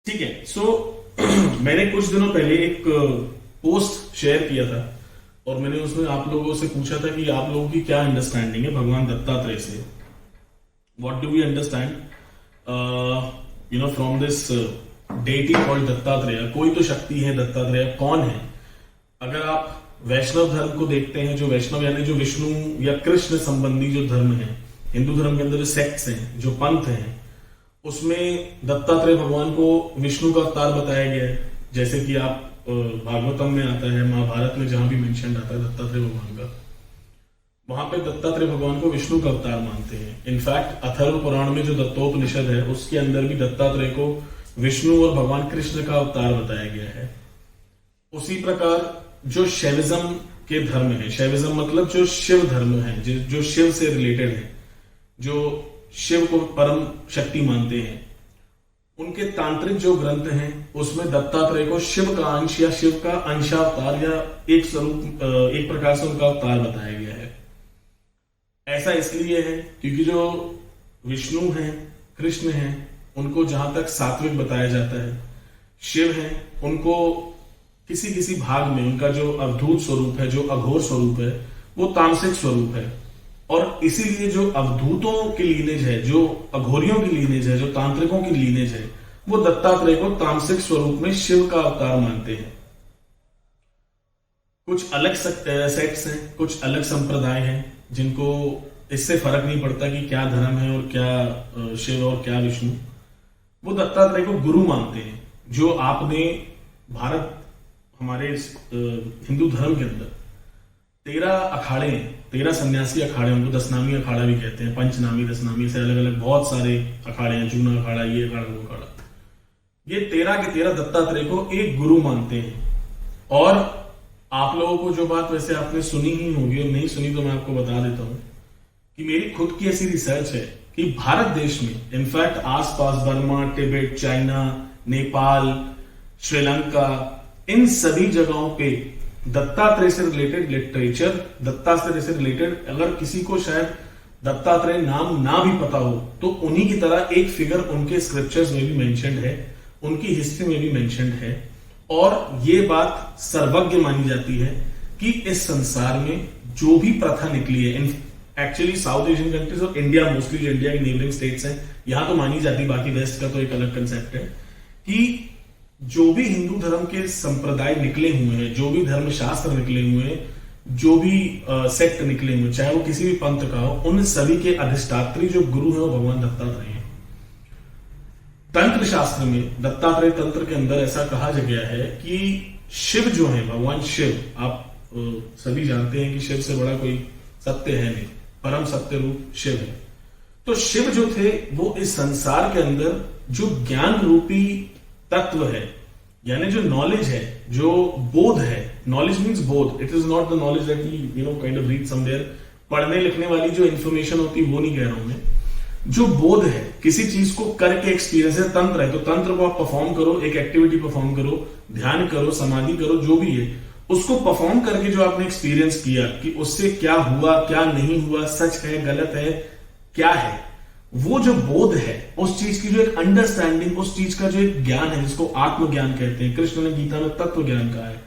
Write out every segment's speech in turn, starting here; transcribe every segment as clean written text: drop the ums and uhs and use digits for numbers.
ठीक है। मैंने कुछ दिनों पहले एक पोस्ट शेयर किया था और मैंने उसमें आप लोगों से पूछा था कि आप लोगों की क्या अंडरस्टैंडिंग है भगवान दत्तात्रेय से। What do we understand from this deity called Dattatreya. कोई तो शक्ति है, दत्तात्रेय कौन है? अगर आप वैष्णव धर्म को देखते हैं, जो वैष्णव यानी जो विष्णु या कृष्ण संबंधी जो धर्म है, हिंदू धर्म के अंदर जो सेक्ट्स हैं, जो पंथ हैं, उसमें दत्तात्रेय भगवान को विष्णु का अवतार बताया गया है। जैसे कि आप भागवतम में आता है, महाभारत में जहां भी मेंशन आता है दत्तात्रेय भगवान का, वहां पे दत्तात्रेय भगवान को विष्णु का अवतार मानते हैं। इनफैक्ट अथर्व पुराण में जो दत्तोपनिषद है उसके अंदर भी दत्तात्रेय को विष्णु और भगवान कृष्ण का अवतार बताया गया है। उसी प्रकार जो शैविज्म के धर्म है, शैविज्म मतलब जो शिव धर्म है, जो शिव से रिलेटेड है, जो शिव को परम शक्ति मानते हैं, उनके तांत्रिक जो ग्रंथ हैं उसमें दत्तात्रेय को शिव का अंश या शिव का अंशावतार या एक स्वरूप, एक प्रकार से उनका अवतार बताया गया है। ऐसा इसलिए है क्योंकि जो विष्णु हैं, कृष्ण हैं, उनको जहां तक सात्विक बताया जाता है, शिव हैं उनको किसी किसी भाग में उनका जो अवधूत स्वरूप है, जो अघोर स्वरूप है, वो तामसिक स्वरूप है। और इसीलिए जो अवधूतों की लीनेज है, जो अघोरियों की लीनेज है, जो तांत्रिकों की लीनेज है, वो दत्तात्रेय को तामसिक स्वरूप में शिव का अवतार मानते हैं। कुछ अलग सेक्ट्स हैं, कुछ अलग संप्रदाय हैं जिनको इससे फर्क नहीं पड़ता कि क्या धर्म है और क्या शिव और क्या विष्णु, वो दत्तात्रेय को गुरु मानते हैं। जो आपने भारत, हमारे हिंदू धर्म के अंदर 13 अखाड़े हैं, 13 सन्यासी अखाड़े, उनको दसनामी अखाड़ा भी कहते हैं, पंचनामी, दसनामी से अलग अलग बहुत सारे अखाड़े हैं, जूना अखाड़ा, ये अखाड़ा, वो अखाड़ा। ये 13 के 13 दत्तात्रेय को एक गुरु मानते हैं। और आप लोगों को जो बात वैसे आपने सुनी ही होगी, और नहीं सुनी तो मैं आपको बता देता हूं कि मेरी खुद की ऐसी रिसर्च है कि भारत देश में, इनफैक्ट आसपास बर्मा, तिब्बत, चाइना, नेपाल, श्रीलंका, इन सभी जगहों पे दत्तात्रेय से रिलेटेड लिटरेचर, दत्तात्रेय से रिलेटेड अगर किसी को शायद दत्तात्रेय नाम ना भी पता हो तो उन्हीं की तरह एक फिगर उनके स्क्रिप्चर्स में भी मेंशन्ड है, उनकी हिस्ट्री में भी मेंशन्ड है। और ये बात सर्वज्ञ मानी जाती है कि इस संसार में जो भी प्रथा निकली है, एक्चुअली साउथ एशियन कंट्रीज और इंडिया, मोस्टली जो इंडिया की नेबरिंग स्टेट्स हैं, यहां तो मानी जाती, बाकी वेस्ट का तो एक अलग कंसेप्ट है, कि जो भी हिंदू धर्म के संप्रदाय निकले हुए हैं, जो भी धर्मशास्त्र निकले हुए हैं, जो भी सेक्ट निकले हुए, चाहे वो किसी भी पंथ का हो, उन सभी के अधिष्ठात्री जो गुरु है वो भगवान दत्तात्रेय हैं। तंत्र शास्त्र में, दत्तात्रेय तंत्र के अंदर ऐसा कहा गया है कि शिव जो है, भगवान शिव, आप सभी जानते हैं कि शिव से बड़ा कोई सत्य है नहीं, परम सत्य रूप शिव है। तो शिव जो थे वो इस संसार के अंदर जो ज्ञान रूपी तत्व है, यानी जो नॉलेज है, जो बोध है, नॉलेज मीन्स बोध, it is not the knowledge that we kind of read somewhere, पढ़ने लिखने वाली जो इंफॉर्मेशन होती है वो नहीं कह रहा हूं मैं, जो बोध है, किसी चीज को करके एक्सपीरियंस है। तंत्र है तो तंत्र को आप परफॉर्म करो, एक एक्टिविटी परफॉर्म करो, ध्यान करो, समाधि करो, जो भी है उसको परफॉर्म करके जो आपने एक्सपीरियंस किया कि उससे क्या हुआ, क्या नहीं हुआ, सच है, गलत है, क्या है, वो जो बोध है, उस चीज की जो एक अंडरस्टैंडिंग, उस चीज का जो एक ज्ञान है जिसको आत्मज्ञान कहते हैं, कृष्ण ने गीता में तत्व ज्ञान कहा है,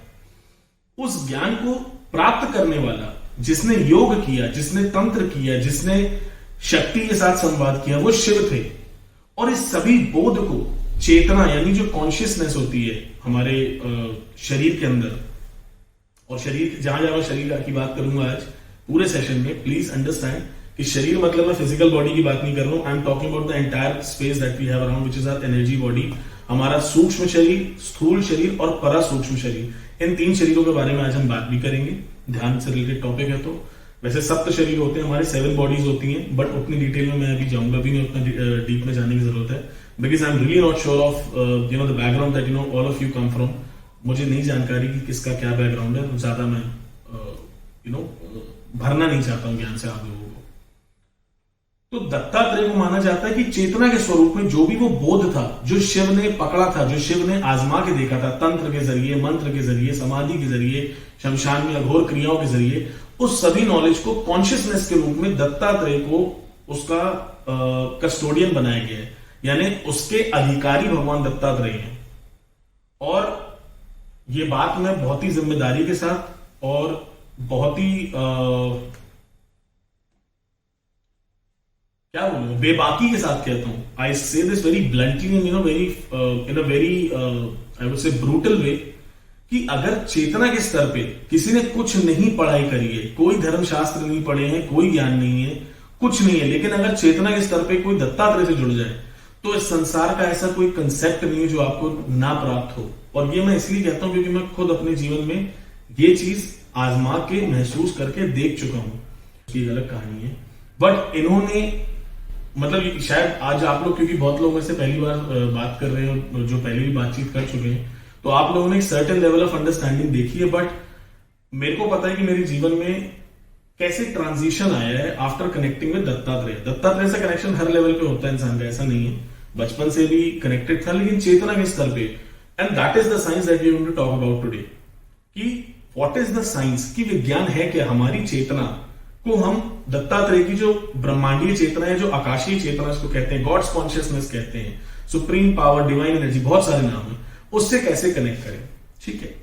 उस ज्ञान को प्राप्त करने वाला, जिसने योग किया, जिसने तंत्र किया, जिसने शक्ति के साथ संवाद किया, वो शिव थे। और इस सभी बोध को, चेतना यानी जो कॉन्शियसनेस होती है हमारे शरीर के अंदर, और शरीर जहां जहां शरीर की बात करूंगा आज पूरे सेशन में, प्लीज अंडरस्टैंड कि शरीर मतलब मैं फिजिकल बॉडी की बात नहीं कर रहा हूं, I am talking about the entire space that we have around which is our energy body. हमारा सूक्ष्म शरीर, स्थूल शरीर और परा सूक्ष्म शरीर, इन 3 शरीरों के बारे में आज हम बात भी करेंगे, ध्यान से रिलेटेड टॉपिक है। तो वैसे 7 शरीर होते हैं हमारे, 7 बॉडीज होती हैं, बट उतनी डिटेल में मैं अभी जाऊंगा भी नहीं, उतना डीप में जाने की जरूरत है, because I am really not sure of the background that all of you come from. मुझे नहीं जानकारी कि किसका क्या बैकग्राउंड है, ज्यादा मैं भरना नहीं चाहता हूं ज्ञान से आप लोगों को। तो दत्तात्रेय को माना जाता है कि चेतना के स्वरूप में जो भी वो बोध था, जो शिव ने पकड़ा था, जो शिव ने आजमा के देखा था, तंत्र के जरिए, मंत्र के जरिए, समाधि के जरिए, शमशान में अघोर क्रियाओं के जरिए, उस सभी नॉलेज को कॉन्शियसनेस के रूप में दत्तात्रेय को उसका कस्टोडियन बनाया गया है, यानी उसके अधिकारी भगवान दत्तात्रेय हैं। और ये बात मैं बहुत ही जिम्मेदारी के साथ और बहुत ही क्या बोलूं, बेबाकी के साथ कहता हूं। I say this very bluntly and very in a very I would say brutal way, कि अगर चेतना के स्तर पे किसी ने कुछ नहीं पढ़ाई करी है, कोई धर्मशास्त्र नहीं पढ़े हैं, कोई ज्ञान नहीं है, कुछ नहीं है, लेकिन अगर चेतना के स्तर पे कोई दत्तात्रेय से जुड़ जाए तो इस संसार का ऐसा कोई कंसेप्ट नहीं है जो आपको ना प्राप्त हो। और ये मैं इसलिए कहता हूं क्योंकि मैं खुद अपने जीवन में ये चीज आजमा के महसूस करके देख चुका हूं। उसकी अलग कहानी है, बट इन्होंने मतलब शायद आज आप लोग, क्योंकि बहुत लोगों से पहली बार बात कर रहे हैं जो पहले भी बातचीत कर चुके हैं, तो आप लोगों ने एक सर्टेन लेवल ऑफ अंडरस्टैंडिंग देखी है। बट मेरे को पता है कि मेरे जीवन में कैसे ट्रांजिशन आया है after connecting with Dattatreya. Dattatreya से कनेक्शन हर लेवल पे होता है इंसान का, ऐसा नहीं है, बचपन से भी कनेक्टेड था, लेकिन चेतना के स्तर पे। And that is the science that we want to talk about today, कि व्हाट इज द साइंस, की विज्ञान है क्या हमारी चेतना को हम दत्तात्रेय की जो ब्रह्मांडीय चेतना है, जो आकाशीय चेतना इसको कहते हैं, गॉड्स कॉन्शियसनेस कहते हैं, सुप्रीम पावर, डिवाइन एनर्जी, बहुत सारे नाम है, उससे कैसे कनेक्ट करें। ठीक है,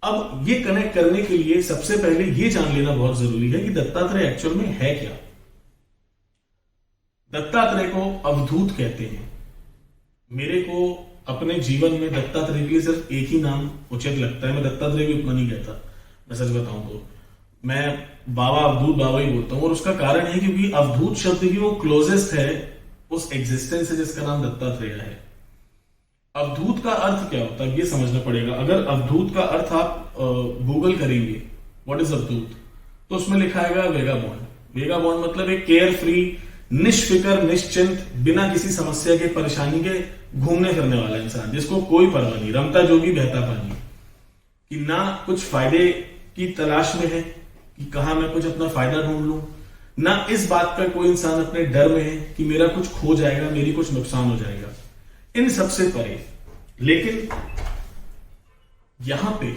अब ये कनेक्ट करने के लिए सबसे पहले ये जान लेना बहुत जरूरी है कि दत्तात्रेय एक्चुअल में है क्या। दत्तात्रेय को अवधूत कहते हैं। मेरे को अपने जीवन में दत्तात्रेय के लिए सिर्फ एक ही नाम उचित लगता है, मैं दत्तात्रेय भी उतना नहीं कहता, मैं सच बताऊं तो मैं बाबा अवधूत बाबा ही बोलता हूं। और उसका कारण है क्योंकि अवधूत शब्द ही वो क्लोजेस्ट है उस एग्जिस्टेंस से जिसका नाम दत्तात्रेय है। अवधूत का अर्थ क्या होता है ये समझना पड़ेगा। अगर अवधूत का अर्थ आप गूगल करेंगे व्हाट इज अवधूत, तो उसमें लिखा आएगा वेगाबॉन्ड। वेगाबॉन्ड मतलब एक केयर फ्री, निष्फिकर, निश्चिंत, बिना किसी समस्या के, परेशानी के घूमने फिरने वाला इंसान, जिसको कोई परवाह नहीं, रमता जोगी बहता पानी, कि ना कुछ फायदे की तलाश में है कि कहां मैं कुछ अपना फायदा ढूंढ लूं, ना इस बात का कोई इंसान अपने डर में है कि मेरा कुछ खो जाएगा, मेरी कुछ नुकसान हो जाएगा, इन सबसे परे। लेकिन यहां पे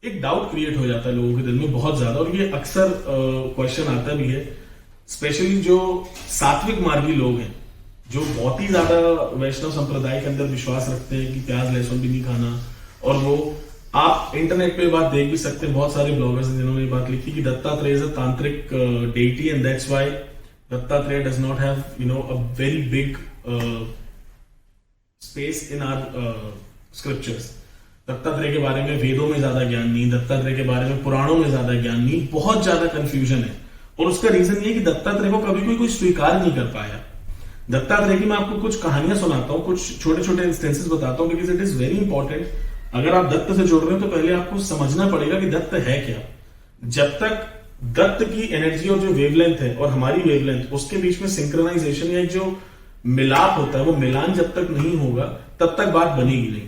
एक डाउट क्रिएट हो जाता है लोगों के दिल में बहुत ज्यादा, और ये अक्सर क्वेश्चन आता भी है, स्पेशली जो सात्विक मार्गी लोग हैं, जो बहुत ही ज्यादा वैष्णव संप्रदाय के अंदर विश्वास रखते हैं कि प्याज लहसुन भी नहीं खाना। और वो आप इंटरनेट पे बात देख भी सकते हैं, बहुत सारे ब्लॉगर्स हैं जिन्होंने ये बात लिखी कि Dattatreya is a tantric deity and that's why Dattatreya does not have a very big space in our scriptures. Dattatreya के बारे में वेदों में ज्यादा ज्ञान नहीं, दत्तात्रेय के बारे में पुराणों में ज्यादा ज्ञान नहीं, बहुत ज्यादा कंफ्यूजन है। और उसका रीजन ये कि दत्तात्रेय को कभी कोई स्वीकार नहीं कर पाया। दत्तात्रेय की मैं आपको कुछ कहानियां सुनाता हूं, कुछ छोटे छोटे इंस्टेंसेस बताता हूं, because it is very important. अगर आप दत्त से जुड़ रहे हो तो पहले आपको समझना पड़ेगा कि दत्त है क्या। जब तक दत्त की एनर्जी और जो वेवलेंथ है और हमारी वेवलेंथ, उसके बीच में सिंक्रोनाइजेशन या जो मिलाप होता है, वो मिलान जब तक नहीं होगा तब तक बात बनेगी नहीं।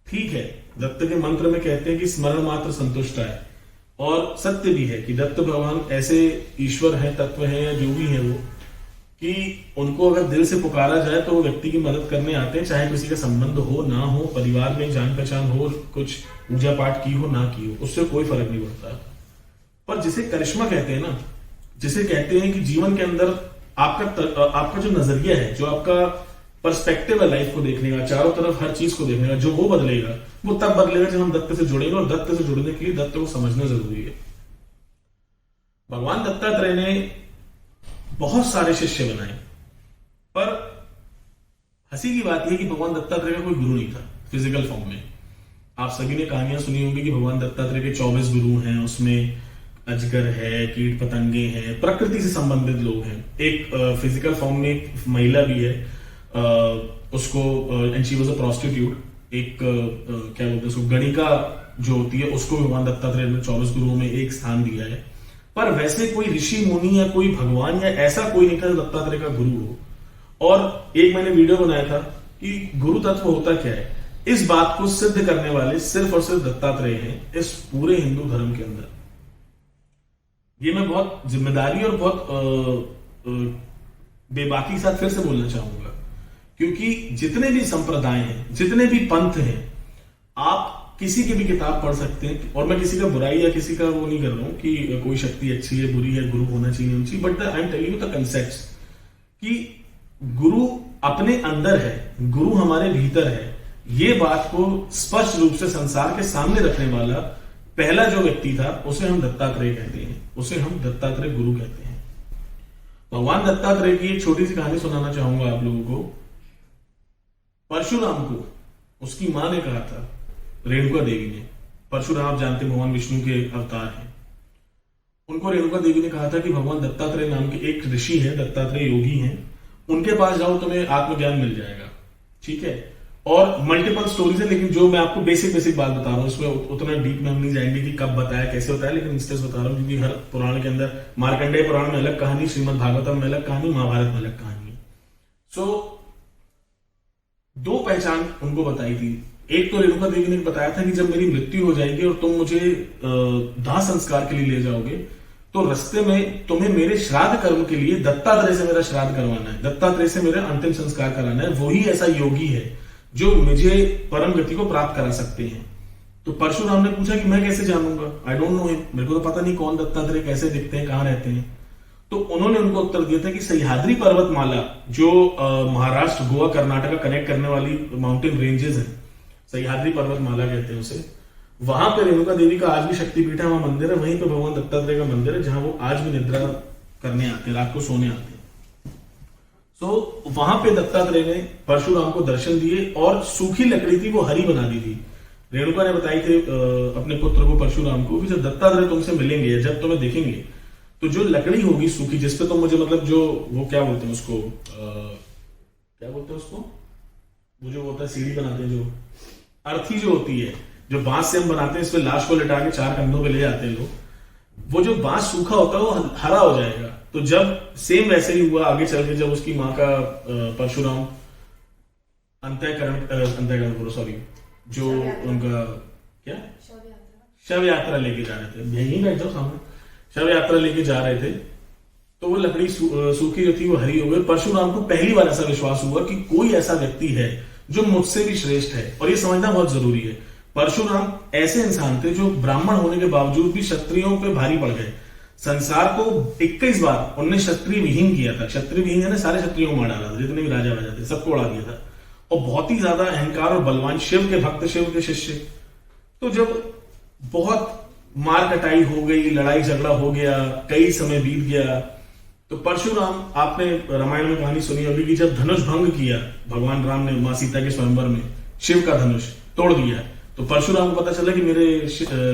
ठीक है, दत्त के मंत्र में कहते हैं कि स्मरण मात्र संतुष्ट है, और सत्य भी है कि दत्त भगवान ऐसे ईश्वर है, तत्व है या जो भी है वो, कि उनको अगर दिल से पुकारा जाए तो वो व्यक्ति की मदद करने आते हैं, चाहे किसी का संबंध हो ना हो, परिवार में जान पहचान हो, कुछ पूजा पाठ की हो ना की हो, उससे कोई फर्क नहीं पड़ता। पर जिसे करिश्मा कहते हैं ना, जिसे कहते हैं कि जीवन के अंदर आपका जो नजरिया है, जो आपका पर्सपेक्टिव है लाइफ को देखने का, चारों तरफ हर चीज को देखने का, जो वो बदलेगा, वो तब बदलेगा जब हम दत्त से जुड़ेंगे। और दत्त से जुड़ने के लिए दत्त को समझना जरूरी है। भगवान दत्तात्रेय ने बहुत सारे शिष्य बनाए, पर हंसी की बात यह कि भगवान दत्तात्रेय का कोई गुरु नहीं था फिजिकल फॉर्म में। आप सभी ने कहानियां सुनी होंगी कि भगवान दत्तात्रेय के 24 गुरु हैं, उसमें अजगर है, कीट पतंगे हैं, प्रकृति से संबंधित लोग हैं। एक फिजिकल फॉर्म में एक महिला भी है, उसको and she was a prostitute. एक क्या बोलते हैं उसको, गणिका जो होती है, उसको भगवान दत्तात्रेय ने 24 गुरुओं में एक स्थान दिया है। पर वैसे कोई ऋषि मुनि या कोई भगवान या ऐसा कोई नहीं था जो दत्तात्रेय का गुरु हो। और एक मैंने वीडियो बनाया था कि गुरु तत्व होता क्या है, इस बात को सिद्ध करने वाले सिर्फ और सिर्फ दत्तात्रेय हैं इस पूरे हिंदू धर्म के अंदर। ये मैं बहुत जिम्मेदारी और बहुत बेबाकी के साथ फिर से बोलना चाहूंगा, क्योंकि जितने भी संप्रदाय हैं, जितने भी पंथ हैं, आप किसी की भी किताब पढ़ सकते हैं। और मैं किसी का बुराई या किसी का वो नहीं कर रहा हूं कि कोई शक्ति अच्छी है, बुरी है, गुरु होना चाहिए, नहीं चाहिए, but I am telling you the concepts कि गुरु अपने अंदर है, गुरु हमारे भीतर है, ये बात को स्पष्ट रूप से संसार के सामने रखने वाला पहला जो व्यक्ति था उसे हम दत्तात्रेय कहते हैं, उसे हम दत्तात्रेय गुरु कहते हैं। भगवान दत्तात्रेय की एक छोटी सी कहानी सुनाना चाहूंगा आप लोगों को। परशुराम को उसकी मां ने कहा था, रेणुका देवी ने, परशुराम आप जानते हैं भगवान विष्णु के अवतार हैं, उनको रेणुका देवी ने कहा था कि भगवान दत्तात्रेय नाम के एक ऋषि है, दत्तात्रेय योगी हैं, उनके पास जाओ तुम्हें आत्मज्ञान मिल जाएगा। ठीक है, और मल्टीपल स्टोरीज है, लेकिन जो मैं आपको बेसिक बात बता रहा हूँ, इसमें उतना डीप में हम नहीं जाएंगे कि कब बताया कैसे होता है, लेकिन इंस्टेंस बता रहा हूँ क्योंकि हर पुराण के अंदर, मार्कंडेय पुराण में अलग कहानी, श्रीमद् भागवतम में अलग कहानी, महाभारत में अलग कहानी। सो दो पहचान उनको बताई थी। एक तो रेणुका देवी ने बताया था कि जब मेरी मृत्यु हो जाएगी और तुम मुझे दाह संस्कार के लिए ले जाओगे, तो रास्ते में तुम्हें मेरे श्राद्ध कर्म के लिए दत्तात्रेय से मेरा श्राद्ध करवाना है, दत्तात्रेय से मेरा अंतिम संस्कार कराना है। वही ऐसा योगी है जो मुझे परम गति को प्राप्त करा सकते हैं। तो परशुराम ने पूछा कि मैं कैसे जानूंगा, आई डोंट नो हिम, मेरे को तो पता नहीं कौन दत्तात्रेय, कैसे दिखते हैं, कहां रहते हैं। तो उन्होंने उनको उत्तर दिया था कि सह्याद्री पर्वतमाला, जो महाराष्ट्र, गोवा, कर्नाटका कनेक्ट करने वाली माउंटेन रेंजेस है, सह्याद्री पर्वतमाला कहते हैं उसे, वहां पे रेणुका देवी का आज भी शक्तिपीठ है, वहां मंदिर है, वहीं पे भगवान दत्तात्रेय का मंदिर है, जहां वो आज भी निद्रा करने आते हैं, रात को सोने आते हैं। तो वहां पे दत्तात्रेय ने परशुराम को दर्शन दिए और सूखी लकड़ी थी वो हरी बना दी थी। रेणुका ने बताई थी अपने पुत्र को, परशुराम को, कि जब दत्तात्रेय तुमसे मिलेंगे, जब तुम्हें देखेंगे, तो जो लकड़ी होगी सूखी, जिसपे तुम मुझे, मतलब जो वो क्या बोलते हैं उसको, क्या बोलते हैं उसको, वो जो होता है सीढ़ी बनाते हैं, जो अर्थी जो होती है, जो बांस से हम बनाते हैं, इस पे लाश को लिटा के 4 कंधों पे ले जाते हैं लोग, वो जो बांस सूखा होता है वो हरा हो जाएगा। तो जब सेम वैसे ही हुआ आगे चल के, जब उसकी माँ का परशुराम अंत्यकरण बोलो, सॉरी, जो उनका क्या शव यात्रा लेके जा रहे थे, यही बैठ जाओ सामने, शव यात्रा लेके जा रहे थे, तो वो लकड़ी सूखी जो थी वो हरी हो गई। परशुराम को पहली बार ऐसा विश्वास हुआ कि कोई ऐसा व्यक्ति है जो मुझसे भी श्रेष्ठ है, और ये समझना बहुत जरूरी है। परशुराम ऐसे इंसान थे जो ब्राह्मण होने के बावजूद भी क्षत्रियों पे भारी पड़ गए। संसार को 21 बार उन्होंने क्षत्रिय विहीन किया था, क्षत्रिय विहीन है ना, सारे क्षत्रियों को मार डाला था, जितने भी राजा वाजा थे सबको उड़ा दिया था, और बहुत ही ज्यादा अहंकार और बलवान, शिव के भक्त, शिव के शिष्य। तो जब बहुत मार कटाई हो गई, लड़ाई झगड़ा हो गया, कई समय बीत गया, तो परशुराम, आपने रामायण में कहानी सुनी होगी कि जब धनुष भंग किया भगवान राम ने मां सीता के स्वयंवर में, शिव का धनुष तोड़ दिया, तो परशुराम को पता चला कि मेरे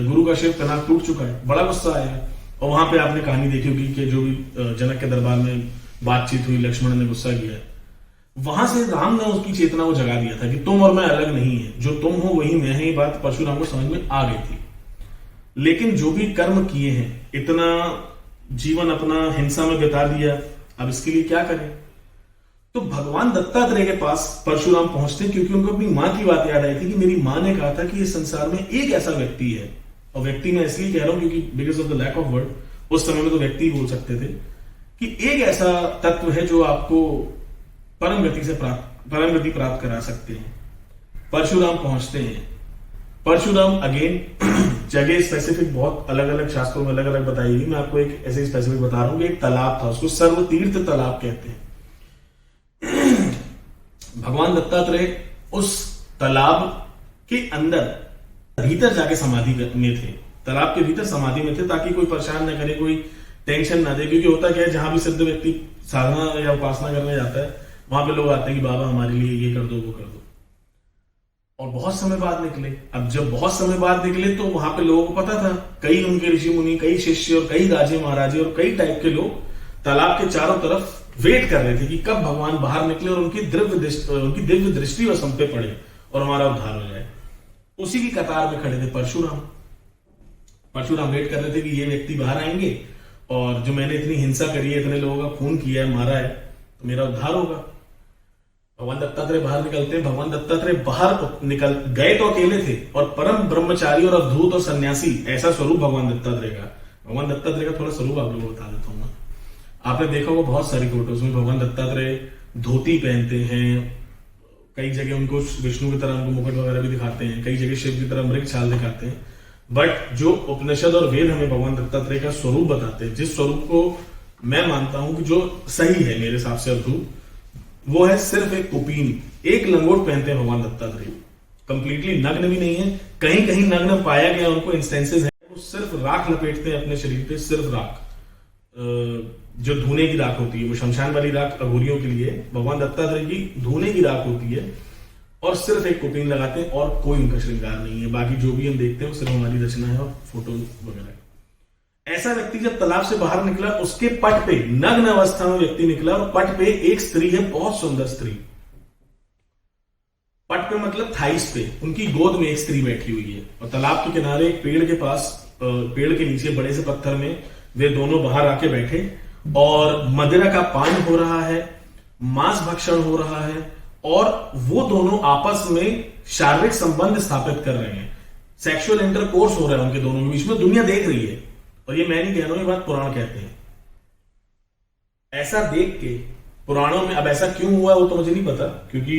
गुरु का शिव कनाक टूट चुका है, बड़ा गुस्सा आया। और वहां पे आपने कहानी देखी होगी कि जो भी जनक के दरबार में बातचीत हुई, लक्ष्मण ने गुस्सा किया, वहां से राम ने उसकी चेतना को जगा दिया था कि तुम और मैं अलग नहीं है, जो तुम हो वही मैं है। ये बात परशुराम को समझ में आ गई थी। लेकिन जो भी कर्म किए हैं, इतना जीवन अपना हिंसा में बिता दिया, अब इसके लिए क्या करें? तो भगवान दत्तात्रेय के पास परशुराम पहुंचते, क्योंकि उनको अपनी मां की बात याद आई थी कि मेरी मां ने कहा था कि इस संसार में एक ऐसा व्यक्ति है, और व्यक्ति मैं इसलिए कह रहा हूं क्योंकि because of the lack of word, उस समय में तो व्यक्ति बोल सकते थे, कि एक ऐसा तत्व है जो आपको परम गति प्राप्त करा सकते हैं। परशुराम पहुंचते हैं। परशुराम अगेन जगह स्पेसिफिक बहुत अलग अलग शास्त्रों में अलग अलग बताई गई, मैं आपको एक ऐसे स्पेसिफिक बता रहा हूं कि एक तालाब था, उसको सर्व तीर्थ तालाब कहते हैं। भगवान दत्तात्रेय उस तालाब के अंदर भीतर जाके समाधि में थे, तालाब के भीतर समाधि में थे, ताकि कोई परेशान न करे, कोई टेंशन ना दे। क्योंकि होता क्या है, जहां भी सिद्ध व्यक्ति साधना या उपासना करने जाता है, वहां पे लोग आते हैं कि बाबा हमारे लिए ये कर दो, वो कर दो। और बहुत समय बाद निकले। अब जब बहुत समय बाद निकले तो वहां पे लोगों को पता था, कई उनके ऋषि मुनि, कई शिष्य और कई राजे महाराजे और कई टाइप के लोग तालाब के चारों तरफ वेट कर रहे थे कि कब भगवान बाहर निकले और उनकी दिव्य दृष्टि वह सब पे पड़े और हमारा उद्धार हो जाए। उसी की कतार में खड़े थे परशुराम। परशुराम वेट कर रहे थे कि ये व्यक्ति बाहर आएंगे और जो मैंने इतनी हिंसा करी है, इतने लोगों का खून किया है, मारा है, तो मेरा उद्धार होगा। भगवान दत्तात्रेय बाहर निकलते हैं। भगवान दत्तात्रेय बाहर निकल गए तो अकेले थे, और परम ब्रह्मचारी और अवधूत और सन्यासी, ऐसा स्वरूप भगवान दत्तात्रेय का। भगवान दत्तात्रेय का थोड़ा स्वरूप आप लोगों को बता देता हूं मैं। आपने देखा होगा बहुत सारी फोटोज में भगवान दत्तात्रेय धोती पहनते हैं, कई जगह उनको विष्णु की तरह उनको मुकुट वगैरह भी दिखाते हैं, कई जगह शिव की तरह मृग छाल दिखाते हैं। बट जो उपनिषद और वेद हमें भगवान दत्तात्रेय का स्वरूप बताते हैं, जिस स्वरूप को मैं मानता हूं कि जो सही है मेरे हिसाब से, अवधूत, वो है सिर्फ एक कुपीन, एक लंगोट पहनते हैं भगवान दत्तात्रेय, कंप्लीटली नग्न भी नहीं है, कहीं कहीं नग्न पाया गया उनको इंस्टेंसेस है, वो सिर्फ राख लपेटते हैं अपने शरीर पे, सिर्फ राख, जो धुने की राख होती है, वो शमशान वाली राख अघोरियों के लिए, भगवान दत्तात्रेय की धुने की राख होती है, और सिर्फ एक कुपीन लगाते हैं और कोई उनका श्रृंगार नहीं है, बाकी जो भी हम देखते हैं वो सिर्फ हमारी रचना है और फोटो वगैरह। ऐसा व्यक्ति जब तालाब से बाहर निकला, उसके पट पे नग्न अवस्था में व्यक्ति निकला और पट पे एक स्त्री है, बहुत सुंदर स्त्री, पट पे मतलब थाइस पे, उनकी गोद में एक स्त्री बैठी हुई है, और तालाब के किनारे एक पेड़ के पास, पेड़ के नीचे बड़े से पत्थर में वे दोनों बाहर आके बैठे, और मदिरा का पान हो रहा है, मांस भक्षण हो रहा है, और वो दोनों आपस में शारीरिक संबंध स्थापित कर रहे हैं, सेक्सुअल इंटरकोर्स हो रहा है उनके दोनों के बीच में, दुनिया देख रही है, और ये मैं नहीं कह रहा हूं, ये बात पुराण कहते हैं। ऐसा देख के पुराणों में, अब ऐसा क्यों हुआ वो तो मुझे नहीं पता, क्योंकि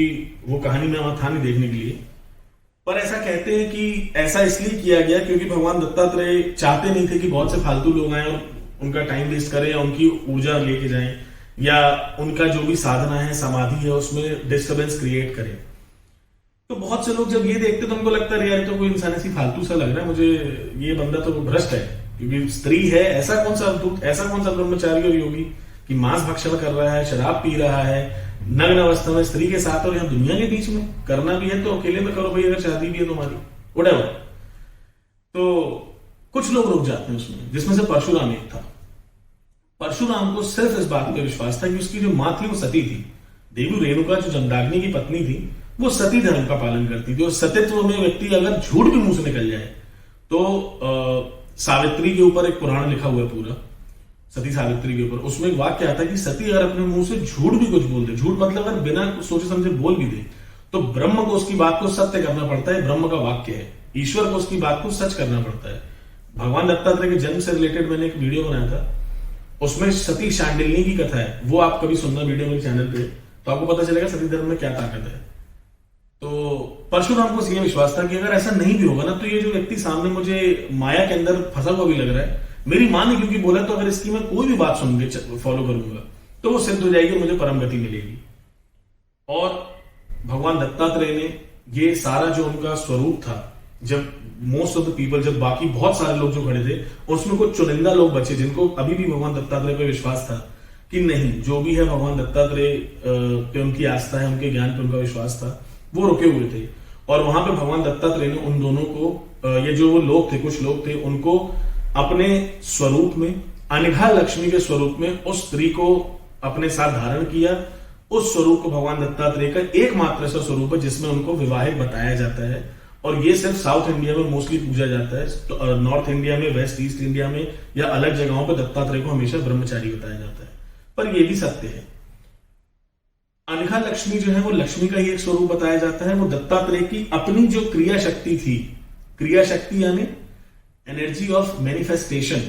वो कहानी में वहां था नहीं देखने के लिए, पर ऐसा कहते हैं कि ऐसा इसलिए किया गया क्योंकि भगवान दत्तात्रेय चाहते नहीं थे कि बहुत से फालतू लोग आए और उनका टाइम वेस्ट करें या उनकी ऊर्जा लेके जाएं, या उनका जो भी साधना है, समाधि है, उसमें डिस्टर्बेंस क्रिएट करें। तो बहुत से लोग जब ये देखते तो उनको लगता है यार तो कोई इंसान ऐसी फालतू सा लग रहा है मुझे, ये बंदा तो भ्रष्ट है, क्योंकि स्त्री है, ऐसा कौन सा अवधूत, ऐसा कौन सा ब्रह्मचारी और योगी कि मांस भक्षण कर रहा है, शराब पी रहा है, नग्न अवस्था में स्त्री के साथ, और यहाँ दुनिया के बीच में करना भी है तो अकेले में करो भाई, अगर शादी भी है तुम्हारी, व्हाटएवर। तो कुछ लोग रुक जाते हैं उसमें, जिसमें से परशुराम एक था। परशुराम को सिर्फ इस बात पर विश्वास था कि उसकी जो मां थी वो सती थी, देवी रेणुका जो जमदाग्नि की पत्नी थी, वो सती धर्म का पालन करती थी, और सतीत्व में व्यक्ति अगर झूठ भी मुंह से निकल जाए तो सावित्री के ऊपर एक पुराण लिखा हुआ है पूरा, सती सावित्री के ऊपर, उसमें एक वाक्य आता है कि सती अगर अपने मुंह से झूठ भी कुछ बोल दे, झूठ मतलब अगर बिना सोचे समझे बोल भी दे, तो ब्रह्म को उसकी बात को सत्य करना पड़ता है, ब्रह्म का वाक्य है, ईश्वर को उसकी बात को सच करना पड़ता है। भगवान दत्तात्रेय के जन्म से रिलेटेड मैंने एक वीडियो बनाया था, उसमें सती शांडिल्य की कथा है, वो आप कभी सुनना वीडियो मेरे चैनल पे, तो आपको पता चलेगा सती धर्म में क्या ताकत है। तो परशुराम को ये विश्वास था कि अगर ऐसा नहीं भी होगा ना, तो ये जो व्यक्ति सामने मुझे माया के अंदर फंसा हुआ भी लग रहा है, मेरी मां ने क्योंकि बोला, तो अगर इसकी मैं कोई भी बात सुन के फॉलो करूंगा तो वो सिद्ध हो जाएगी, मुझे परम गति मिलेगी। और भगवान दत्तात्रेय ने ये सारा जो उनका स्वरूप था, जब मोस्ट ऑफ द पीपल, जब बाकी बहुत सारे लोग जो खड़े थे, उसमें कुछ चुनिंदा लोग बचे जिनको अभी भी भगवान दत्तात्रेय पे विश्वास था कि नहीं, जो भी है भगवान दत्तात्रेय पे उनकी आस्था है, उनके ज्ञान पे उनका विश्वास था, वो रुके हुए थे। और वहां पे भगवान दत्तात्रेय ने उन दोनों को, ये जो वो लोग थे, कुछ लोग थे, उनको अपने स्वरूप में, अनघा लक्ष्मी के स्वरूप में उस स्त्री को अपने साथ धारण किया। उस स्वरूप को भगवान दत्तात्रेय का एकमात्र ऐसा स्वरूप है जिसमें उनको विवाहित बताया जाता है, और ये सिर्फ साउथ इंडिया में मोस्टली पूजा जाता है, तो नॉर्थ इंडिया में, वेस्ट ईस्ट इंडिया में या अलग जगहों पर दत्तात्रेय को हमेशा ब्रह्मचारी बताया जाता है। पर यह भी सत्य है, अनघा लक्ष्मी जो है वो लक्ष्मी का ही एक स्वरूप बताया जाता है। वो दत्तात्रेय की अपनी जो क्रिया शक्ति थी, क्रिया शक्ति यानी एनर्जी ऑफ मैनिफेस्टेशन,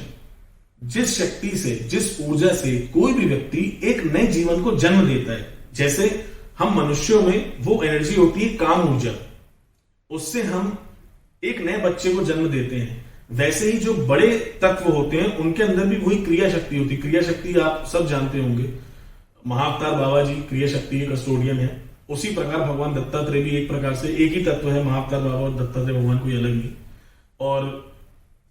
जिस शक्ति से, जिस ऊर्जा से कोई भी व्यक्ति एक नए जीवन को जन्म देता है, जैसे हम मनुष्यों में वो एनर्जी होती है काम ऊर्जा, उससे हम एक नए बच्चे को जन्म देते हैं, वैसे ही जो बड़े तत्व होते हैं उनके अंदर भी वही क्रिया शक्ति होती है। क्रिया शक्ति आप सब जानते होंगे, महाअवतार बाबा जी क्रिया शक्ति के कस्टोडियन है, उसी प्रकार भगवान दत्तात्रेय भी एक प्रकार से एक ही तत्व है, महाअवतार बाबा और दत्तात्रेय भगवान कोई अलग नहीं। और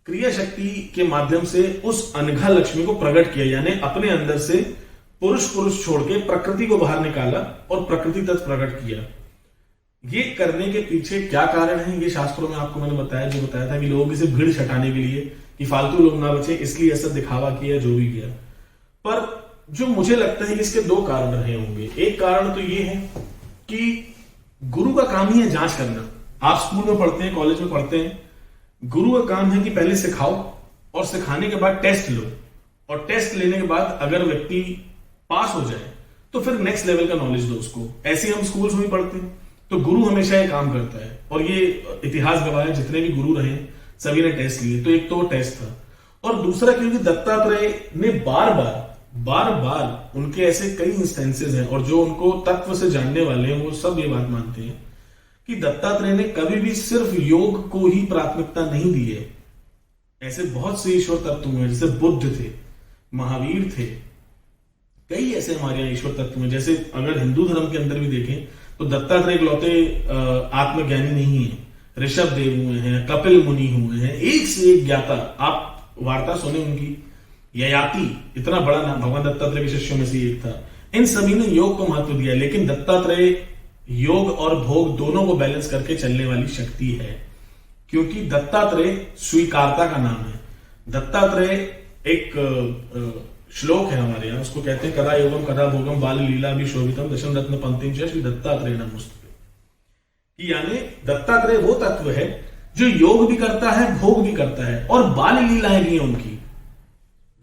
क्रिया शक्ति के माध्यम से उस अनघा लक्ष्मी को प्रकट किया, यानी अपने अंदर से पुरुष छोड़ के प्रकृति को बाहर निकाला और प्रकृति तत्व प्रकट किया। ये करने के पीछे क्या कारण है, ये शास्त्रों में आपको मैंने बताया, जो बताया था कि लोगों की से भीड़ छटाने के लिए, कि फालतू लोग ना बचे, इसलिए ऐसा दिखावा किया, जो भी किया। पर जो मुझे लगता है इसके दो कारण रहे होंगे। एक कारण तो ये है कि गुरु का काम ही है जांच करना। आप स्कूल में पढ़ते हैं, कॉलेज में पढ़ते हैं, गुरु का काम है कि पहले सिखाओ और सिखाने के बाद टेस्ट लो, और टेस्ट लेने के बाद अगर व्यक्ति पास हो जाए तो फिर नेक्स्ट लेवल का नॉलेज दो उसको। ऐसे हम स्कूल्स में पढ़ते हैं, तो गुरु हमेशा ये काम करता है, और ये इतिहास गवाह है, जितने भी गुरु रहे सभी ने टेस्ट लिए। तो एक तो टेस्ट था, और दूसरा क्योंकि दत्तात्रेय ने बार बार उनके ऐसे कई इंस्टेंसेस हैं, और जो उनको तत्व से जानने वाले हैं वो सब ये बात मानते हैं कि दत्तात्रेय ने कभी भी सिर्फ योग को ही प्राथमिकता नहीं दी है। ऐसे बहुत से ईश्वर तत्व हैं, जैसे बुद्ध थे, महावीर थे, कई ऐसे हमारे यहाँ ईश्वर तत्व हैं। जैसे अगर हिंदू धर्म के अंदर भी देखें तो दत्तात्रेय इकलौते आत्मज्ञानी नहीं है, ऋषभ देव हुए हैं, कपिल मुनि हुए हैं, एक से एक ज्ञाता। आप वार्ता सुने उनकी, ययाति इतना बड़ा नाम, भगवान दत्तात्रेय के शिष्यों में से एक था। इन सभी ने योग को महत्व दिया, लेकिन दत्तात्रेय योग और भोग दोनों को बैलेंस करके चलने वाली शक्ति है, क्योंकि दत्तात्रेय स्वीकारता का नाम है। दत्तात्रेय एक श्लोक है हमारे यहाँ, उसको कहते हैं कदा योगम कदा भोगम बाल लीला भी शोभितम दशम रत्न पंक्तिम श्री दत्तात्रेय नमोस्तुते। यानी दत्तात्रेय वो तत्व है जो योग भी करता है, भोग भी करता है, और बाल लीलाएं भी हैं उनकी।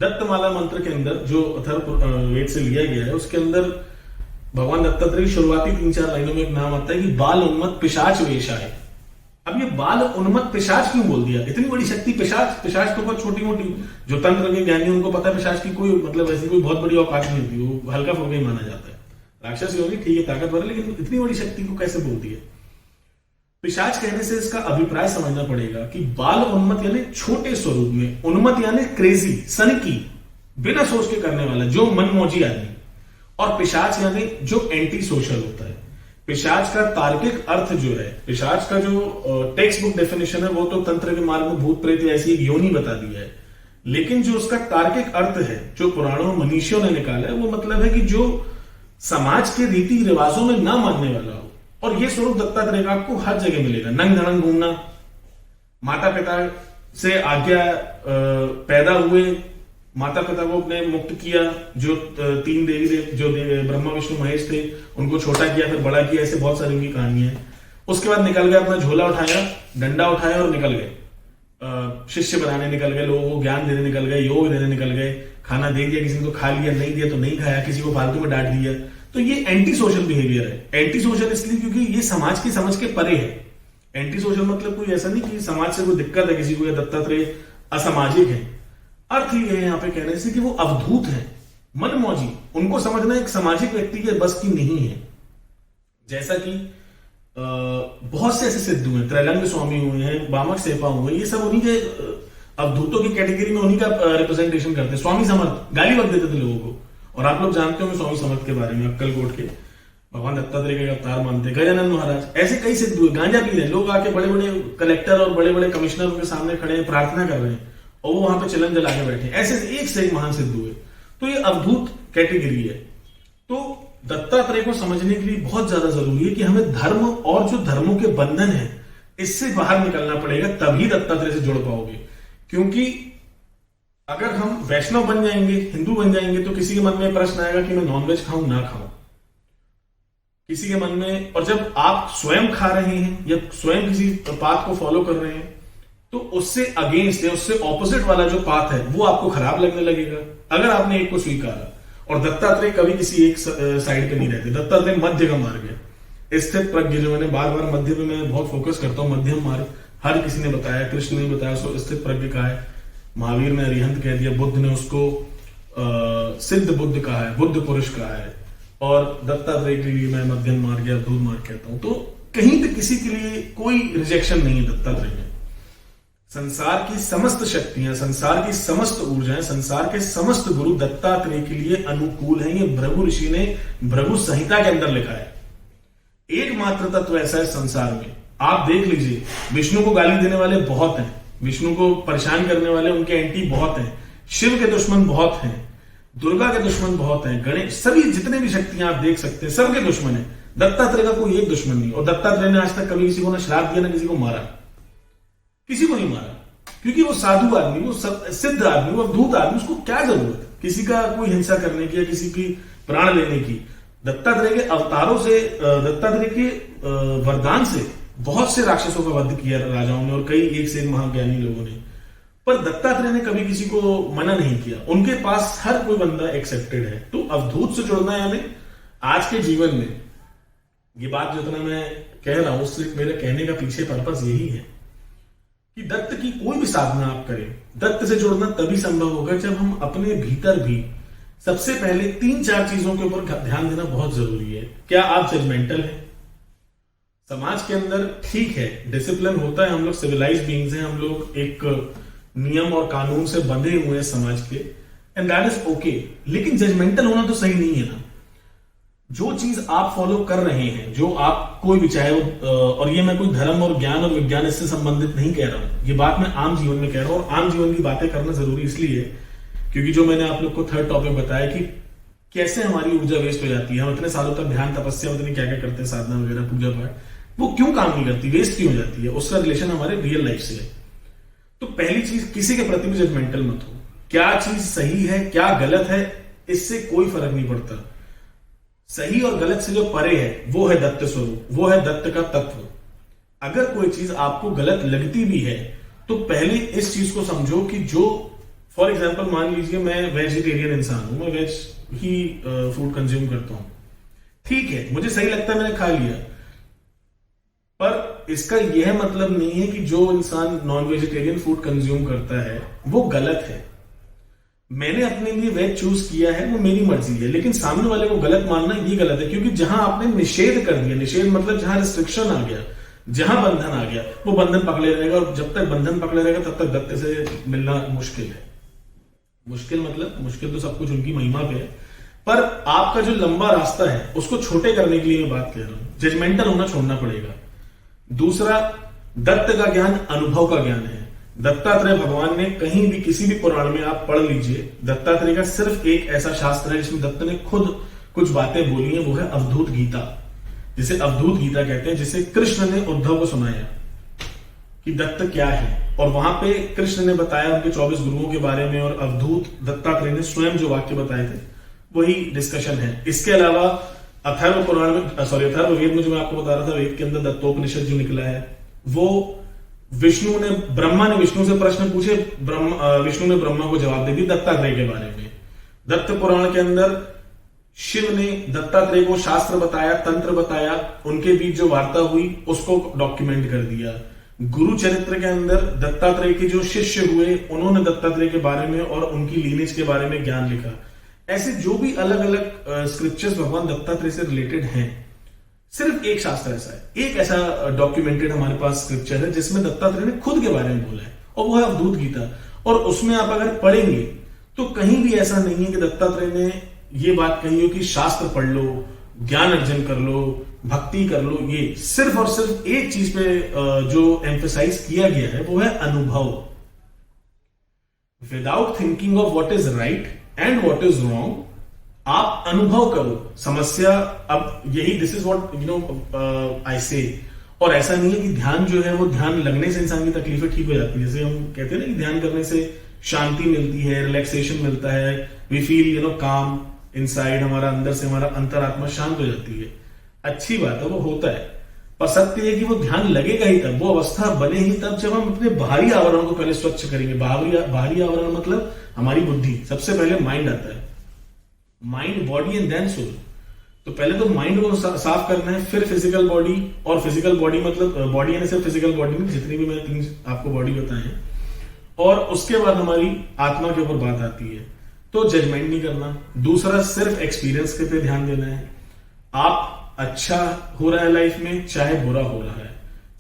दत्तमाला मंत्र के अंदर जो अथर्व वेद से लिया गया है, उसके अंदर भगवान दत्तात्रेय शुरुआती 3-4 लाइनों में एक नाम आता है कि बाल उन्मत्त पिशाच वेशा है। अब ये बाल उन्मत्त पिशाच क्यों बोल दिया? इतनी बड़ी शक्ति पिशाच, पिशाच तो बहुत छोटी मोटी, जो तंत्र के ज्ञानी उनको पता है पिशाच की कोई मतलब ऐसी कोई बहुत बड़ी औकात नहीं होती, वो हल्का फुल्का ही माना जाता है। राक्षस योगी ठीक है, ताकतवर है, लेकिन इतनी बड़ी शक्ति को कैसे बोल दिया? पिशाच कहने से इसका अभिप्राय समझना पड़ेगा कि बाल उन्मत्त यानी छोटे स्वरूप में, उन्मत्त यानी क्रेजी, सनकी, बिना सोच के करने वाला, जो मनमौजी आदमी, और पिशाच यानी जो एंटी सोशल होता है। पिशाच का तार्किक अर्थ जो है, पिशाच का जो टेक्स्ट बुक डेफिनेशन है वो तो तंत्र के मार्ग में भूत प्रेत ऐसी एक योनि बता दिया है, लेकिन जो उसका तार्किक अर्थ है जो पुराणों मनीषियों ने निकाला है, वो मतलब है कि जो समाज के रीति रिवाजों में ना मानने वाला हो। और ये स्वरूप दत्तात्रेय का आपको हर जगह मिलेगा। नंग धड़ंग घूमना, माता पिता से आज्ञा, पैदा हुए माता पिता को अपने मुक्त किया, जो 3 देवी देव जो ब्रह्मा विष्णु महेश थे उनको छोटा किया फिर बड़ा किया, ऐसे बहुत सारी उनकी कहानियां हैं। उसके बाद निकल गए, अपना झोला उठाया, डंडा उठाया और निकल गए, शिष्य बनाने निकल गए, लोगों को ज्ञान देने निकल गए, योग देने निकल गए। खाना दे दिया किसी को, खा लिया, नहीं दिया तो नहीं खाया, किसी को फालतू में डांट दिया। तो ये एंटी सोशल बिहेवियर है। एंटी सोशल इसलिए क्योंकि ये समाज की समझ के परे है। एंटी सोशल मतलब कोई ऐसा नहीं कि समाज से कोई दिक्कत है किसी को, या दत्तात्रेय असामाजिक है। अर्थ ये है यहाँ पे कहने से कि वो अवधूत है, मनमौजी। उनको समझना एक सामाजिक व्यक्ति के बस की नहीं है। जैसा कि बहुत से ऐसे सिद्ध हुए, त्रैलंग स्वामी हुए हैं, बामक सेपा हुए, ये सब उन्हीं के अवधूतों की कैटेगरी में उन्हीं का रिप्रेजेंटेशन करते हैं। स्वामी समर्थ गाली बक देते थे लोगों को, और आप लोग जानते होंगे स्वामी समर्थ के बारे में, अक्कलकोट के भगवान दत्तात्रेय के अवतार मानते। गजानन महाराज, ऐसे कई सिद्ध हुए। गांजा पी रहे लोग, आके बड़े बड़े कलेक्टर और बड़े बड़े कमिश्नर उनके सामने खड़े हैं, प्रार्थना कर रहे हैं, और वो वहां पे चिलम जला के बैठे। ऐसे एक से एक महान सिद्ध हुए। तो ये अवधूत कैटेगरी है। तो दत्तात्रेय को समझने के लिए बहुत ज्यादा जरूरी है कि हमें धर्म और जो धर्मों के बंधन है इससे बाहर निकलना पड़ेगा, तभी दत्तात्रेय से जुड़ पाओगे। क्योंकि अगर हम वैष्णव बन जाएंगे, हिंदू बन जाएंगे, तो किसी के मन में प्रश्न आएगा कि मैं नॉनवेज खाऊं ना खाऊं, किसी के मन में। और जब आप स्वयं खा रहे हैं या स्वयं किसी पाथ को फॉलो कर रहे हैं, तो उससे अगेंस्ट है, उससे ऑपोजिट वाला जो पाथ है वो आपको खराब लगने लगेगा अगर आपने एक को स्वीकारा। और दत्तात्रेय कभी किसी एक साइड पे नहीं रहते। दत्तात्रेय मध्य का मार्ग है, स्थित प्रज्ञ, जो मैंने बार बार मध्य पे मैं बहुत फोकस करता हूं। मध्यम मार्ग हर किसी ने बताया, कृष्ण ने बताया उसको स्थित प्रज्ञ कहा है, महावीर ने अरिहंत कह दिया, बुद्ध ने उसको सिद्ध बुद्ध कहा है, बुद्ध पुरुष कहा है, और दत्तात्रेय के लिए मैं मध्यम मार्ग या अवधूत मार्ग कहता हूं। तो कहीं पे किसी के लिए कोई रिजेक्शन नहीं है दत्तात्रेय में। संसार की समस्त शक्तियां, संसार की समस्त ऊर्जाएं, संसार के समस्त गुरु दत्तात्रेय के लिए अनुकूल हैं। ये भृगु ऋषि ने भृगु संहिता के अंदर लिखा है। एकमात्र तत्व ऐसा है संसार में, आप देख लीजिए, विष्णु को गाली देने वाले बहुत हैं, विष्णु को परेशान करने वाले उनके एंटी बहुत हैं, शिव के दुश्मन बहुत हैं, दुर्गा के दुश्मन बहुत हैं, गणेश, सभी जितने भी शक्तियां आप देख सकते हैं सबके दुश्मन है। दत्तात्रेय का कोई एक दुश्मन नहीं। और दत्तात्रेय ने आज तक कभी किसी को ना श्राप दिया, ना किसी को मारा, किसी को नहीं मारा, क्योंकि वो साधु आदमी, वो सिद्ध आदमी, वो अवधूत आदमी, उसको क्या जरूरत है किसी का कोई हिंसा करने की या किसी की प्राण लेने की। दत्तात्रेय के अवतारों से, दत्तात्रेय के वरदान से बहुत से राक्षसों का वध किया राजाओं ने और कई एक से एक महाज्ञानी लोगों ने। पर दत्तात्रेय ने कभी किसी को मना नहीं किया, उनके पास हर कोई बंदा एक्सेप्टेड है। तो अवधूत से जुड़ना यानी आज के जीवन में, ये बात जितना मैं कह रहा हूं उससे मेरे कहने का पीछे पर्पस यही है कि दत्त की कोई भी साधना आप करें, दत्त से जुड़ना तभी संभव होगा जब हम अपने भीतर भी सबसे पहले 3-4 चीजों के ऊपर ध्यान देना बहुत जरूरी है। क्या आप जजमेंटल हैं? समाज के अंदर ठीक है डिसिप्लिन होता है, हम लोग सिविलाइज बीइंग्स हैं, हम लोग एक नियम और कानून से बंधे हुए हैं समाज के, एंड दैट इज ओके। लेकिन जजमेंटल होना तो सही नहीं है ना। जो चीज आप फॉलो कर रहे हैं, जो आप कोई भी चाहे वो, और ये मैं कोई धर्म और ज्ञान और विज्ञान इससे संबंधित नहीं कह रहा हूं, ये बात मैं आम जीवन में कह रहा हूं। और आम जीवन की बातें करना जरूरी इसलिए है क्योंकि जो मैंने आप लोग को थर्ड टॉपिक बताया कि कैसे हमारी ऊर्जा वेस्ट हो जाती है, हम इतने सालों तक ध्यान तपस्या उतनी क्या क्या करते हैं, साधना वगैरह पूजा पाठ, वो क्यों काम नहीं करती, वेस्ट क्यों हो जाती है, उसका रिलेशन हमारे रियल लाइफ से है। तो पहली चीज, किसी के प्रति भी जजमेंटल मत हो। क्या चीज सही है क्या गलत है, इससे कोई फर्क नहीं पड़ता। सही और गलत से जो परे है वो है दत्त स्वरूप, वो है दत्त का तत्व। अगर कोई चीज आपको गलत लगती भी है तो पहले इस चीज को समझो कि जो, फॉर एग्जाम्पल मान लीजिए मैं वेजिटेरियन इंसान हूं, मैं वेज ही फूड कंज्यूम करता हूं, ठीक है, मुझे सही लगता है, मैंने खा लिया, पर इसका यह मतलब नहीं है कि जो इंसान नॉन वेजिटेरियन फूड कंज्यूम करता है वो गलत है। मैंने अपने लिए वेज चूज किया है, वो मेरी मर्जी है, लेकिन सामने वाले को गलत मानना ये गलत है, क्योंकि जहां आपने निषेध कर दिया, निषेध मतलब जहां रिस्ट्रिक्शन आ गया, जहां बंधन आ गया, वो बंधन पकड़े रहेगा, और जब तक बंधन पकड़े रहेगा तब तक दत्त से मिलना मुश्किल है। मुश्किल मतलब, मुश्किल तो सब कुछ उनकी महिमा पे है, पर आपका जो लंबा रास्ता है उसको छोटे करने के लिए मैं बात कह रहा हूं। जजमेंटल होना छोड़ना पड़ेगा। दूसरा, दत्त का ज्ञान अनुभव का ज्ञान है। दत्तात्रेय भगवान ने कहीं भी किसी भी पुराण में आप पढ़ लीजिए, दत्तात्रेय का सिर्फ एक ऐसा शास्त्र है जिसमें दत्त ने खुद कुछ बातें बोली हैं, वो है अवधूत गीता, जिसे अवधूत गीता कहते हैं, जिसे कृष्ण ने उद्धव को सुनाया कि दत्त क्या है। और वहां पे कृष्ण ने बताया उनके 24 गुरुओं के बारे में, और अवधूत दत्तात्रेय ने स्वयं जो वाक्य बताए थे वही डिस्कशन है। इसके अलावा अथर्व पुराण में, अथर्व वेद में जो मैं आपको बता रहा था, वेद के अंदर दत्तोपनिषद जो निकला है, वो ब्रह्मा ने विष्णु से प्रश्न पूछे, विष्णु ने ब्रह्मा को जवाब दे दी दत्तात्रेय के बारे में। दत्त पुराण के अंदर शिव ने दत्तात्रेय को शास्त्र बताया, तंत्र बताया, उनके बीच जो वार्ता हुई उसको डॉक्यूमेंट कर दिया। गुरु चरित्र के अंदर दत्तात्रेय के जो शिष्य हुए उन्होंने दत्तात्रेय के बारे में और उनकी लीनेज के बारे में ज्ञान लिखा। ऐसे जो भी अलग अलग स्क्रिप्चर्स भगवान दत्तात्रेय से रिलेटेड हैं, सिर्फ एक शास्त्र ऐसा है, एक ऐसा डॉक्यूमेंटेड हमारे पास स्क्रिप्चर है जिसमें दत्तात्रेय ने खुद के बारे में बोला है, और वो है अवधूत गीता। और उसमें आप अगर पढ़ेंगे तो कहीं भी ऐसा नहीं है कि दत्तात्रेय ने ये बात कही हो कि शास्त्र पढ़ लो, ज्ञान अर्जन कर लो, भक्ति कर लो। ये सिर्फ और सिर्फ एक चीज पे जो एम्फेसाइज किया गया है वो है अनुभव। Without thinking of what is right and what is wrong, आप अनुभव करो समस्या। अब यही, this is what you know I say. और ऐसा नहीं है कि ध्यान जो है वो ध्यान लगने से इंसान की तकलीफें ठीक हो जाती है। जैसे हम कहते हैं ना कि ध्यान करने से शांति मिलती है, रिलैक्सेशन मिलता है, वी फील यू नो काम इनसाइड, हमारा अंदर से हमारा अंतरात्मा शांत हो जाती है। अच्छी बात है, वो होता है, पर सत्य है कि वो ध्यान लगेगा ही तब, वो अवस्था बने ही तब जब हम अपने बाहरी आवरण को पहले स्वच्छ करेंगे। बाहरी आवरण मतलब हमारी बुद्धि, सबसे पहले माइंड आता है, mind, body and then soul. तो पहले तो माइंड को साफ करना है, फिर फिजिकल बॉडी। और फिजिकल बॉडी मतलब बॉडी यानी सिर्फ फिजिकल बॉडी में, जितनी भी मैंने 3 आपको बॉडी बताए हैं, और उसके बाद हमारी आत्मा के ऊपर बात आती है। तो जजमेंट नहीं करना। दूसरा, सिर्फ एक्सपीरियंस के पे ध्यान देना है। आप अच्छा हो रहा है लाइफ में, चाहे बुरा हो रहा है,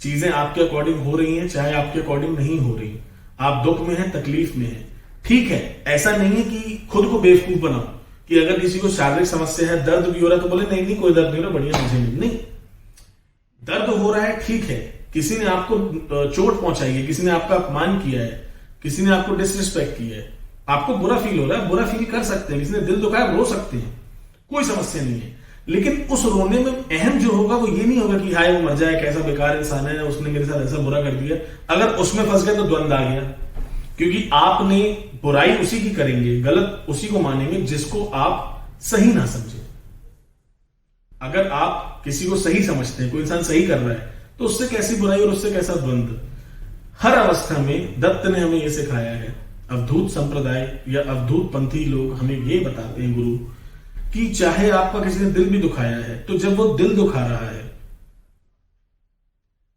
चीजें आपके अकॉर्डिंग हो रही हैं, चाहे आपके अकॉर्डिंग नहीं हो रही, आप दुख में हैं, तकलीफ में हैं, ठीक है। ऐसा नहीं है कि खुद को बेवकूफ बनाओ कि अगर किसी को शारीरिक समस्या है, दर्द भी हो रहा है, तो बोले नहीं नहीं कोई दर्द नहीं हो रहा, बढ़िया मजे में। नहीं, दर्द हो रहा है, ठीक है, किसी ने आपको चोट पहुंचाई है, किसी ने आपका अपमान किया है, किसी ने आपको डिसरिस्पेक्ट किया है, आपको बुरा फील हो रहा है, बुरा फील कर सकते हैं, किसी ने दिल दुखाया, रो सकते हैं, कोई समस्या नहीं है। लेकिन उस रोने में अहम जो होगा वो ये नहीं होगा कि हाय वो मर जाए, कैसा बेकार इंसान है, उसने मेरे साथ ऐसा बुरा कर दिया। अगर उसमें फंस गए तो द्वंद आ गया, क्योंकि आपने बुराई उसी की करेंगे, गलत उसी को मानेंगे जिसको आप सही ना समझे। अगर आप किसी को सही समझते हैं, कोई इंसान सही कर रहा है, तो उससे कैसी बुराई और उससे कैसा द्वंद। हर अवस्था में दत्त ने हमें यह सिखाया है। अवधूत संप्रदाय या अवधूत पंथी लोग हमें ये बताते हैं, गुरु, कि चाहे आपका किसी ने दिल भी दुखाया है, तो जब वो दिल दुखा रहा है,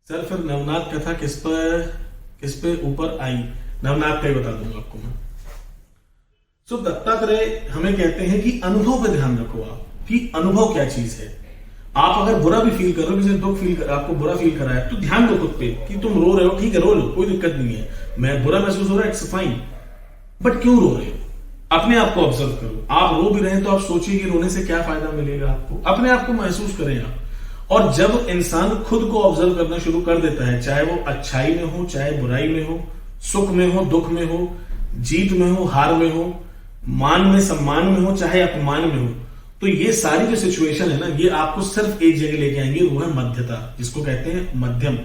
सर फिर नवनाथ कथा किस पे ऊपर आई, नवनाथ का ही बता दूंगा आपको मैं। सो दत्तात्रेय हमें कहते हैं कि अनुभव पे ध्यान रखो आप, कि अनुभव क्या चीज है। आप अगर बुरा भी फील कर रहे हो, किसी दुख फील कर, आपको बुरा फील करा है, तो ध्यान दो खुद पे कि तुम रो रहे हो, ठीक है रो लो, कोई दिक्कत नहीं है, मैं बुरा महसूस हो रहा है, इट्स फाइन, बट क्यों रो रहे हो। अपने आप को ऑब्जर्व करो। आप रो भी रहे हैं तो आप सोचिए कि रोने से क्या फायदा मिलेगा आपको, अपने आप को महसूस करें आप। और जब इंसान खुद को ऑब्जर्व करना शुरू कर देता है, चाहे वो अच्छाई में हो, चाहे बुराई में हो, सुख में हो, दुख में हो, जीत में हो, हार में हो, मान में, सम्मान में हो, चाहे अपमान में हो, तो ये सारी जो सिचुएशन है ना, ये आपको सिर्फ एक जगह लेके आएंगे, वो है मध्यता, जिसको कहते हैं मध्यम,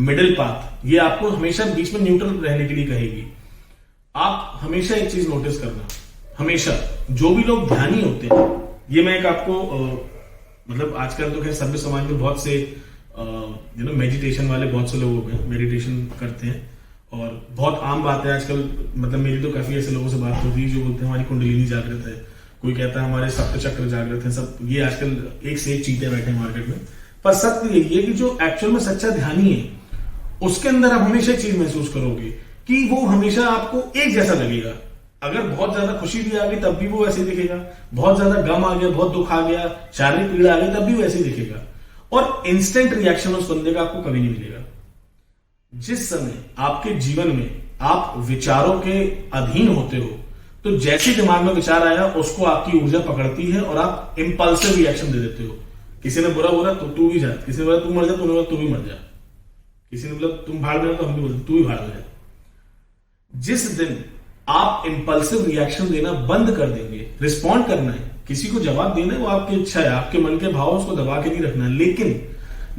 मिडिल पाथ। ये आपको हमेशा बीच में न्यूट्रल रहने के लिए कहेगी। आप हमेशा एक चीज नोटिस करना, हमेशा जो भी लोग ध्यानी होते हैं, ये मैं एक आपको मतलब आजकल तो खैर सभ्य समाज में बहुत से मेडिटेशन वाले बहुत से लोग हो गए, मेडिटेशन करते हैं, और बहुत आम बात है आजकल। मतलब मेरी तो काफी ऐसे लोगों से बात होती है जो बोलते हैं हमारी कुंडलिनी जागृत है, कोई कहता है हमारे सप्त चक्र जागृत है। सब ये आजकल एक से एक चीजें बैठे हैं मार्केट में, पर सत्य यही है कि जो एक्चुअल में सच्चा ध्यानी है, उसके अंदर आप हमेशा एक चीज महसूस करोगे कि वो हमेशा आपको एक जैसा लगेगा। अगर बहुत ज्यादा खुशी भी आ गई तब भी वो वैसे ही दिखेगा, बहुत ज्यादा गम आ गया, बहुत दुख आ गया, शारीरिक पीड़ा आ गई तब भी वैसे ही दिखेगा, और इंस्टेंट रिएक्शन उस बंदे का आपको कभी नहीं मिलेगा। जिस समय आपके जीवन में आप विचारों के अधीन होते हो, तो जैसे दिमाग में विचार आया उसको आपकी ऊर्जा पकड़ती है और आप इंपल्सिव रिएक्शन दे देते हो। किसी ने बुरा बोला तो तू भी जा, किसी ने बोला तू मर जा, तूने बोला तू भी मर जा, किसी ने बोला तुम भाड़ में, तो हम भी बोलते तू भी भाड़ में जा। जिस दिन आप इंपल्सिव रिएक्शन देना बंद कर देंगे, रिस्पॉन्ड करना है, किसी को जवाब देना है, वो आपकी इच्छा है, आपके मन के भाव, उसको दबा के नहीं रखना है। लेकिन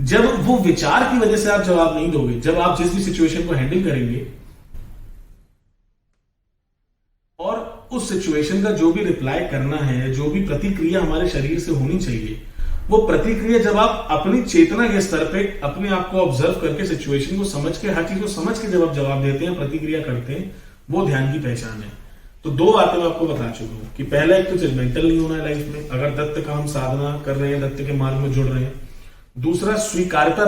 जब वो विचार की वजह से आप जवाब नहीं दोगे, जब आप जिस भी सिचुएशन को हैंडल करेंगे और उस सिचुएशन का जो भी रिप्लाई करना है, जो भी प्रतिक्रिया हमारे शरीर से होनी चाहिए, वो प्रतिक्रिया जब आप अपनी चेतना के स्तर पे अपने आप को ऑब्जर्व करके, सिचुएशन को समझ के, हर चीज को समझ के जब आप जवाब देते हैं, प्रतिक्रिया करते हैं, वो ध्यान की पहचान है। तो दो बातें मैं आपको बता चुका हूं कि पहला, एक तो जजमेंटल नहीं होना है लाइफ में, अगर दत्त का हम साधना कर रहे हैं, दत्त के मार्ग में जुड़ रहे हैं। दूसरा, स्वीकार्यता